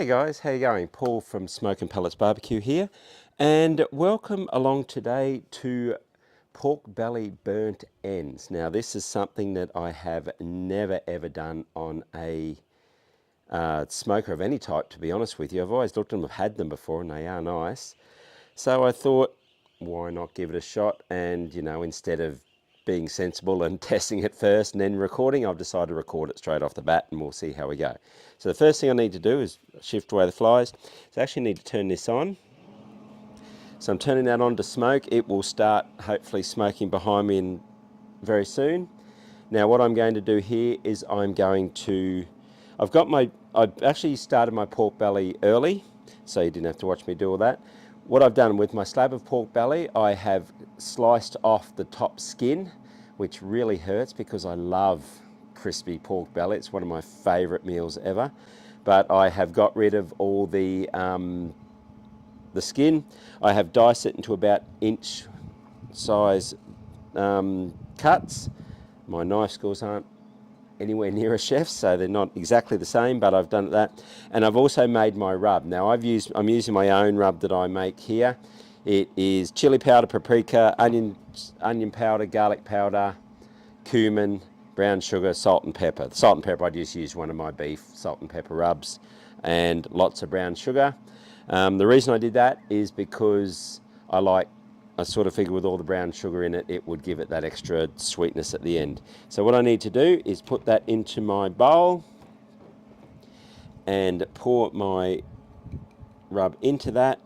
Hey guys, how you going? Paul from Smoke and Pellets Barbecue here, and welcome along today to pork belly burnt ends. Now this is something that I have never ever done on a smoker of any type, to be honest with you. I've always looked at them, I've had them before and they are nice. So I thought, why not give it a shot? And you know, instead of being sensible and testing it first and then recording, I've decided to record it straight off the bat and we'll see how we go. So the first thing I need to do is shift away the flies. So I actually need to turn this on. So I'm turning that on to smoke. It will start hopefully smoking behind me very soon. Now what I'm going to do here is I've actually started my pork belly early, so you didn't have to watch me do all that. What I've done with my slab of pork belly, I have sliced off the top skin, which really hurts because I love crispy pork belly. It's one of my favorite meals ever. But I have got rid of all the skin. I have diced it into about inch size cuts. My knife skills aren't anywhere near a chef's, so they're not exactly the same, but I've done that. And I've also made my rub. Now I'm using my own rub that I make here. It is chili powder, paprika, onion powder, garlic powder, cumin, brown sugar, salt and pepper. The salt and pepper, I just use one of my beef salt and pepper rubs, and lots of brown sugar. The reason I did that is because I sort of figured with all the brown sugar in it, it would give it that extra sweetness at the end. So what I need to do is put that into my bowl and pour my rub into that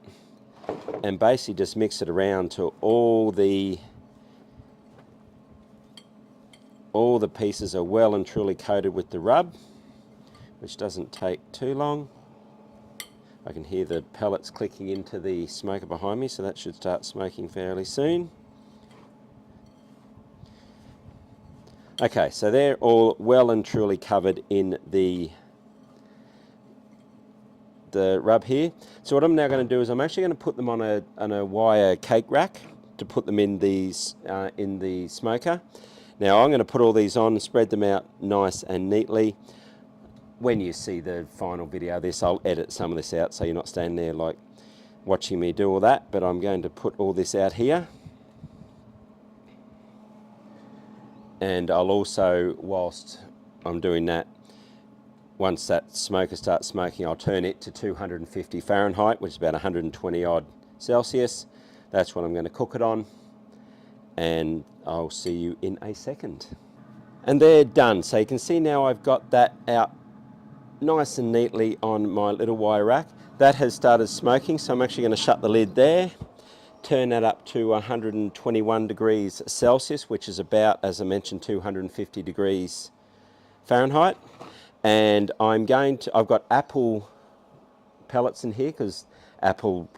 and basically just mix it around till all the pieces are well and truly coated with the rub, which doesn't take too long. I can hear the pellets clicking into the smoker behind me, so that should start smoking fairly soon. Okay, so they're all well and truly covered in the rub here. So what I'm now going to do is I'm actually going to put them on a wire cake rack to put them in the smoker. Now I'm going to put all these on and spread them out nice and neatly. When you see the final video of this, I'll edit some of this out so you're not standing there like watching me do all that, but I'm going to put all this out here. And I'll also, whilst I'm doing that, once that smoker starts smoking, I'll turn it to 250 Fahrenheit, which is about 120 odd Celsius. That's what I'm going to cook it on, and I'll see you in a second. And they're done. So you can see now I've got that out nice and neatly on my little wire rack. That has started smoking, so I'm actually going to shut the lid there, turn that up to 121 degrees Celsius, which is about, as I mentioned, 250 degrees Fahrenheit. And I've got apple pellets in here because apple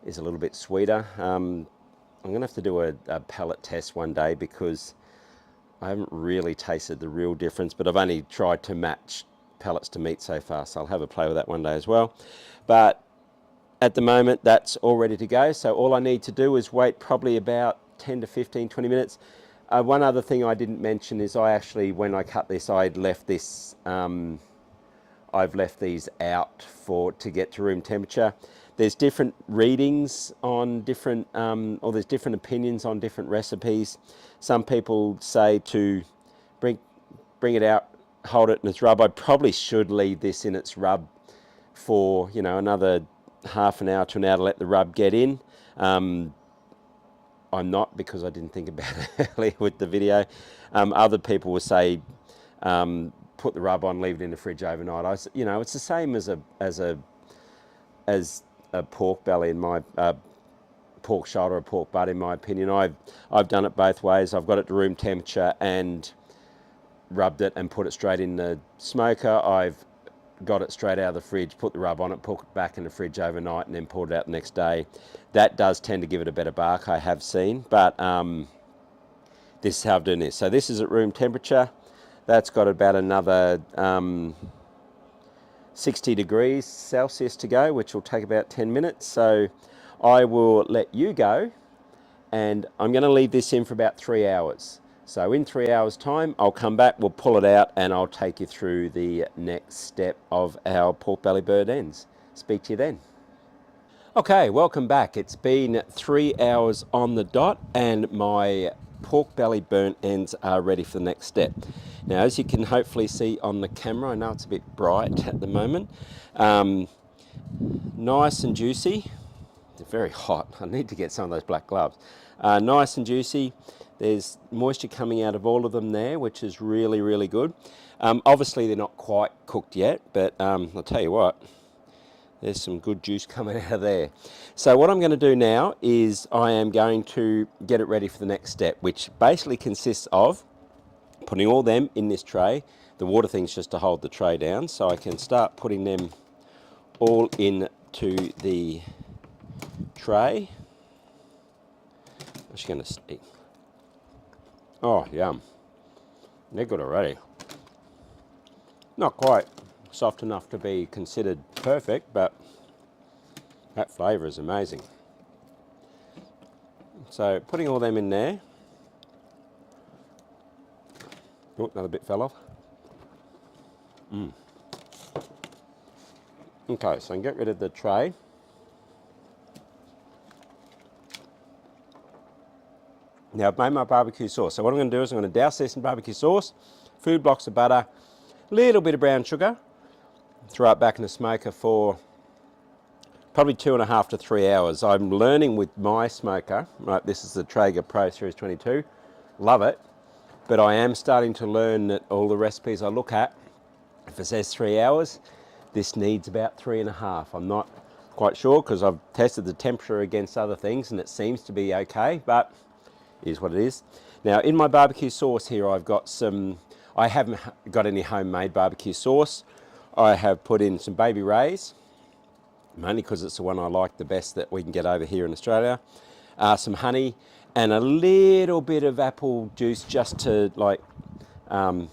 is a little bit sweeter. I'm going to have to do a pellet test one day because I haven't really tasted the real difference, but I've only tried to match pellets to meat so far, so I'll have a play with that one day as well. But at the moment that's all ready to go, so all I need to do is wait probably about 10 to 15, 20 minutes. One other thing I didn't mention is I actually, when I cut this, I've left these out to get to room temperature. There's different readings on different, or there's different opinions on different recipes. Some people say to bring it out, hold it in its rub. I probably should leave this in its rub for, you know, another half an hour to an hour to let the rub get in. I'm not, because I didn't think about it earlier with the video. Other people will say put the rub on, leave it in the fridge overnight. You know, it's the same as a pork belly in my pork shoulder or pork butt, in my opinion. I've done it both ways. I've got it to room temperature and rubbed it and put it straight in the smoker. I've got it straight out of the fridge, put the rub on it, put it back in the fridge overnight, and then pulled it out the next day. That does tend to give it a better bark, I have seen, but this is how I'm doing this. So this is at room temperature. That's got about another 60 degrees Celsius to go, which will take about 10 minutes. So I will let you go, and I'm going to leave this in for about 3 hours. So in 3 hours time, I'll come back, we'll pull it out, and I'll take you through the next step of our pork belly burnt ends. Speak to you then. Okay, welcome back. It's been 3 hours on the dot and my pork belly burnt ends are ready for the next step. Now, as you can hopefully see on the camera, I know it's a bit bright at the moment, nice and juicy. They're very hot. I need to get some of those black gloves. Nice and juicy. There's moisture coming out of all of them there, which is really, really good. Obviously, they're not quite cooked yet, but I'll tell you what, there's some good juice coming out of there. So what I'm going to do now is I am going to get it ready for the next step, which basically consists of putting all them in this tray. The water thing's just to hold the tray down, so I can start putting them all into the tray. I'm just going to see. Oh, yum. They're good already. Not quite soft enough to be considered perfect, but that flavour is amazing. So putting all them in there. Oh, another bit fell off. Okay, so I can get rid of the tray. Now I've made my barbecue sauce. So what I'm going to do is I'm going to douse this in barbecue sauce, food blocks of butter, a little bit of brown sugar, throw it back in the smoker for probably 2.5 to 3 hours. I'm learning with my smoker, right, this is the Traeger Pro Series 22, love it, but I am starting to learn that all the recipes I look at, if it says 3 hours, this needs about 3.5. I'm not quite sure because I've tested the temperature against other things and it seems to be okay, but it is what it is. Now in my barbecue sauce here I've got some, I haven't got any homemade barbecue sauce. I have put in some Baby Ray's, mainly because it's the one I like the best that we can get over here in Australia. Some honey and a little bit of apple juice just to like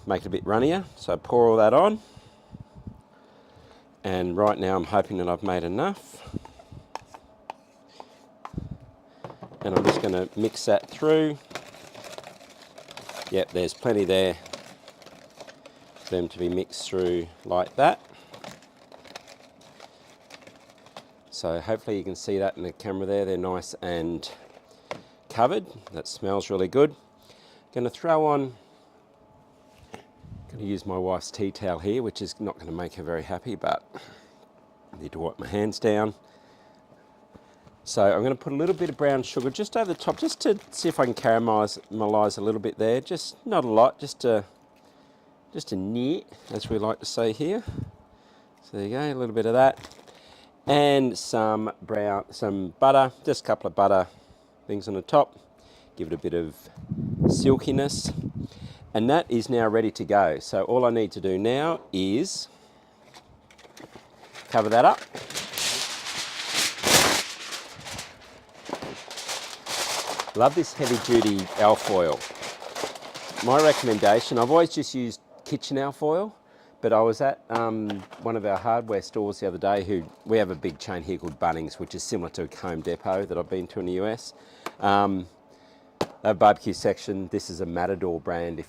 make it a bit runnier. So I pour all that on. And right now I'm hoping that I've made enough. And I'm just going to mix that through. Yep, there's plenty there for them to be mixed through like that. So hopefully you can see that in the camera there. They're nice and covered. That smells really good. Going to throw on, going to use my wife's tea towel here, which is not going to make her very happy, but I need to wipe my hands down. So I'm going to put a little bit of brown sugar just over the top, just to see if I can caramelize a little bit there. Just not a lot, just a near, as we like to say here. So there you go, a little bit of that. And some butter, just a couple of butter things on the top. Give it a bit of silkiness. And that is now ready to go. So all I need to do now is cover that up. Love this heavy duty alfoil. My recommendation, I've always just used kitchen alfoil, but I was at one of our hardware stores the other day we have a big chain here called Bunnings, which is similar to Home Depot that I've been to in the US. They have barbecue section. This is a Matador brand,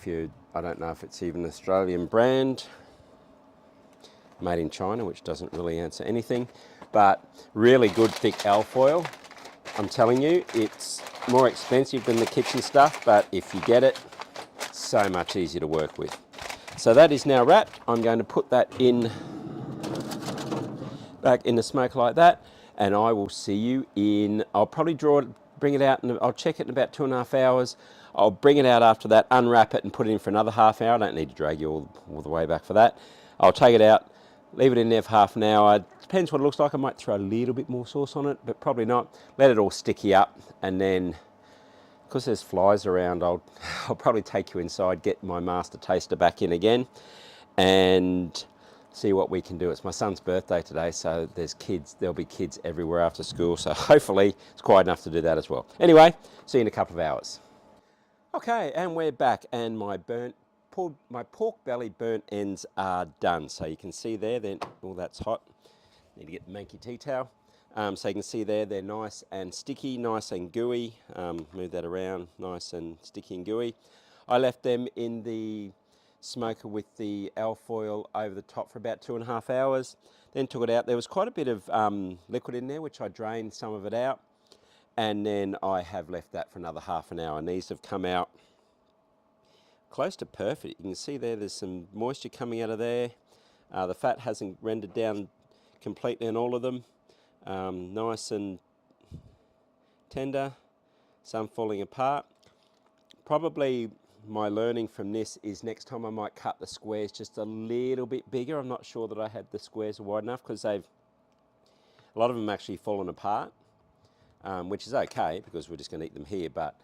I don't know if it's even an Australian brand. Made in China, which doesn't really answer anything, but really good thick alfoil. I'm telling you, it's more expensive than the kitchen stuff, but if you get it, it's so much easier to work with. So that is now wrapped. I'm going to put that back in the smoker like that, and I will see you I'll probably bring it out, and I'll check it in about 2.5 hours. I'll bring it out after that, unwrap it, and put it in for another half hour. I don't need to drag you all the way back for that. I'll take it out, leave it in there for half an hour. Depends what it looks like. I might throw a little bit more sauce on it, but probably not. Let it all sticky up, and then, because there's flies around, I'll probably take you inside, get my master taster back in again, and see what we can do. It's my son's birthday today, so there'll be kids everywhere after school, so hopefully it's quiet enough to do that as well. Anyway, see you in a couple of hours. Okay, and we're back, and my pork belly burnt ends are done. So you can see there, all that's hot. Need to get the manky tea towel. So you can see there, they're nice and sticky, nice and gooey. Move that around, nice and sticky and gooey. I left them in the smoker with the alfoil over the top for about 2.5 hours. Then took it out. There was quite a bit of liquid in there, which I drained some of it out. And then I have left that for another half an hour. And these have come out close to perfect. You can see there's some moisture coming out of there. The fat hasn't rendered down completely on all of them. Nice and tender, some falling apart. Probably my learning from this is next time I might cut the squares just a little bit bigger. I'm not sure that I had the squares wide enough because a lot of them actually fallen apart, which is okay because we're just going to eat them here, but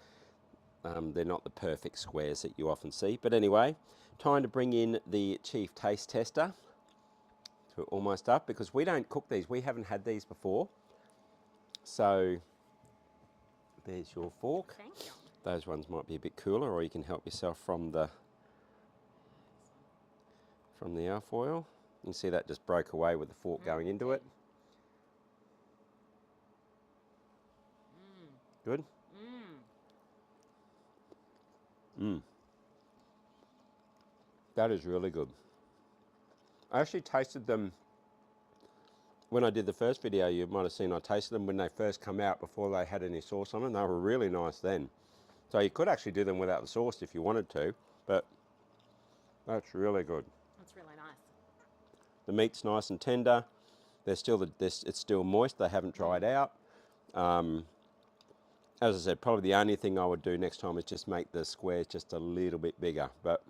they're not the perfect squares that you often see. But anyway, time to bring in the Chief Taste Tester. So we're almost up because we don't cook these. We haven't had these before. So there's your fork. Thank you. Those ones might be a bit cooler, or you can help yourself from the alfoil. You can see that just broke away with the fork going into it. Good? That is really good. I actually tasted them when I did the first video. You might have seen I tasted them when they first come out before they had any sauce on them. They were really nice then. So you could actually do them without the sauce if you wanted to, but that's really good. That's really nice. The meat's nice and tender. It's still moist. They haven't dried out. As I said, probably the only thing I would do next time is just make the squares just a little bit bigger. But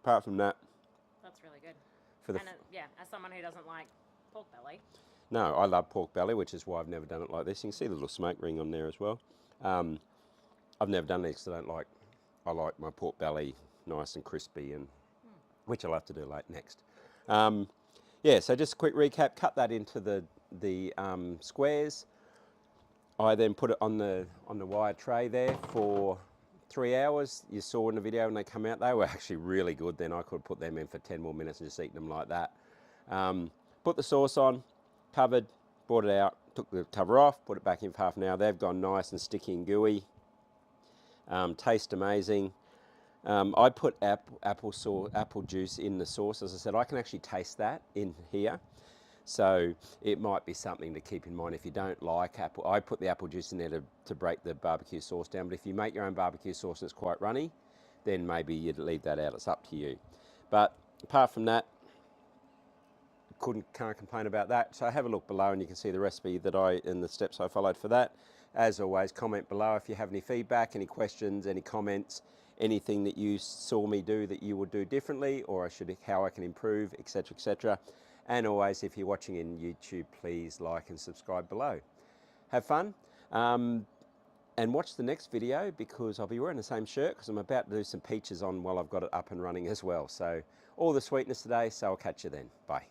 apart from that, that's really good. For the yeah, as someone who doesn't like pork belly. No, I love pork belly, which is why I've never done it like this. You can see the little smoke ring on there as well. I've never done these because I like my pork belly nice and crispy, and which I'll have to do next. Yeah, so just a quick recap. Cut that into the squares. I then put it on the wire tray there for 3 hours. You saw in the video when they come out, they were actually really good. Then I could put them in for 10 more minutes and just eat them like that. Put the sauce on, covered, brought it out, took the cover off, put it back in for half an hour. They've gone nice and sticky and gooey. Taste amazing. I put apple juice in the sauce. As I said, I can actually taste that in here. So it might be something to keep in mind if you don't like apple. I put the apple juice in there to break the barbecue sauce down. But if you make your own barbecue sauce and it's quite runny, then maybe you'd leave that out. It's up to you. But apart from that, can't complain about that. So have a look below and you can see the recipe and the steps I followed for that. As always, comment below if you have any feedback, any questions, any comments, anything that you saw me do that you would do differently, or how I can improve, etc., etc. And always, if you're watching in YouTube, please like and subscribe below. Have fun, and watch the next video because I'll be wearing the same shirt because I'm about to do some peaches on while I've got it up and running as well. So all the sweetness today, so I'll catch you then. Bye.